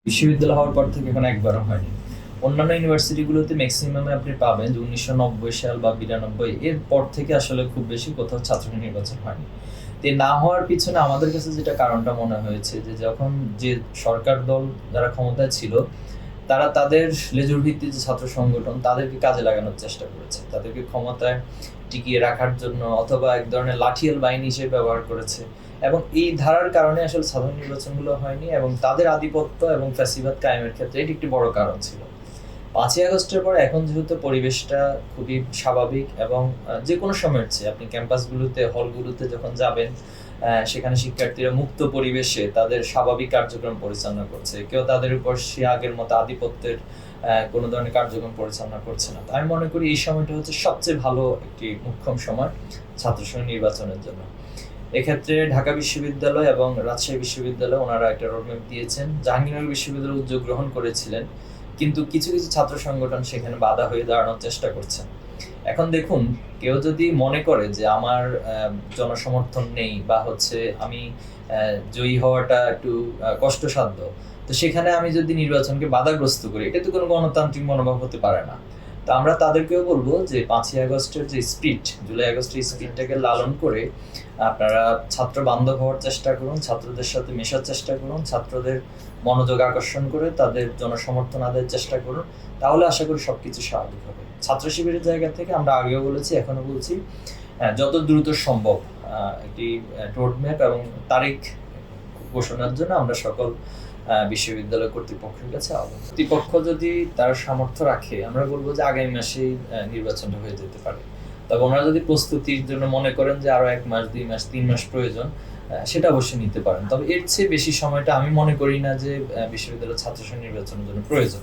বিশ্ববিদ্যালয় হওয়ার পর থেকে এখন একবারও হয়নি। অন্যান্য ইউনিভার্সিটিগুলোতে ম্যাক্সিমামে আপনি পাবেন যে ১৯৯০ সাল বা ৯২ এর পর থেকে আসলে খুব বেশি কোথাও ছাত্র নির্বাচন হয়নি। তো না হওয়ার পিছনে আমাদের কাছে যেটা কারণটা মনে হয়েছে যে যখন যে সরকার দল যারা ক্ষমতায় ছিল তারা তাদের লেজুর ভিত্তিক যে ছাত্র সংগঠন তাদেরকে কাজে লাগানোর চেষ্টা করেছে। তাদেরকে ক্ষমতায় টিকিয়ে রাখার জন্য অথবা এক ধরনের লাঠিয়াল বাহিনী হিসেবে ব্যবহার করেছে। এবং এই ধারার কারণে আসলে সাধারণ নির্বাচনগুলো হয়নি এবং তাদের আধিপত্য এবং ফ্যাসিবাদ কায়েমের ক্ষেত্রে এটি একটি বড় কারণ ছিল। ৫ই আগস্টের পর এখন যেহেতু পরিবেশটা খুবই স্বাভাবিক এবং যে কোনো সময়ের চেয়ে আপনি ক্যাম্পাসগুলোতে হলগুলোতে যখন যাবেন সেখানে শিক্ষার্থীরা মুক্ত পরিবেশে তাদের স্বাভাবিক কার্যক্রম পরিচালনা করছে। কেউ তাদের উপর সে আগের মতো আধিপত্যের কোনো ধরনের কার্যক্রম পরিচালনা করছে না। তো আমি মনে করি এই সময়টা হচ্ছে সবচেয়ে ভালো একটি মোক্ষম সময় ছাত্র সংসদ নির্বাচনের জন্য। এক্ষেত্রে ঢাকা বিশ্ববিদ্যালয় এবং রাজশাহী বিশ্ববিদ্যালয় ওনারা একটা রোডম্যাপ দিয়েছেন। জাহাঙ্গীরনগর বিশ্ববিদ্যালয় উদ্যোগ গ্রহণ করেছিলেন, কিন্তু কিছু কিছু ছাত্র সংগঠন সেখানে বাধা হয়ে দাঁড়ানোর চেষ্টা করছেন। এখন দেখুন, কেউ যদি মনে করে যে আমার জনসমর্থন নেই বা হচ্ছে আমি জয়ী হওয়াটা একটু কষ্টসাধ্য, তো সেখানে আমি যদি নির্বাচনকে বাধাগ্রস্ত করি, এটা তো কোনো গণতান্ত্রিক মনোভাব হতে পারে না। তো আমরা তাদেরকেও বলবো যে ৫ই আগস্টের যে স্পিরিট, জুলাই আগস্টের স্পিরিটটাকে লালন করে আপনারা ছাত্র বান্ধব হওয়ার চেষ্টা করুন, ছাত্রদের সাথে মেশার চেষ্টা করুন, ছাত্রদের মনোযোগ আকর্ষণ করে তাদের জনসমর্থন আদায়ের চেষ্টা করুন। তাহলে আশা করি সবকিছু স্বাভাবিক হবে। ছাত্র শিবিরের জায়গা থেকে আমরা আগেও বলেছি, এখনো বলছি, যত দ্রুত সম্ভব একটি রোডম্যাপ এবং তারিখ ঘোষণার জন্য আমরা সকল বিশ্ববিদ্যালয় কর্তৃপক্ষের কাছে আহ্বান। কর্তৃপক্ষ যদি তার সামর্থ্য রাখে, আমরা বলবো যে আগামী মাসেই নির্বাচনটা হয়ে যেতে পারে। তবে ওনারা যদি প্রস্তুতির জন্য মনে করেন যে আরো ১ মাস, ২ মাস, ৩ মাস প্রয়োজন, সেটা অবশ্যই নিতে পারেন। তবে এর চেয়ে বেশি সময়টা আমি মনে করি না যে বিশ্ববিদ্যালয়ের ছাত্র সংসদ নির্বাচনের জন্য প্রয়োজন।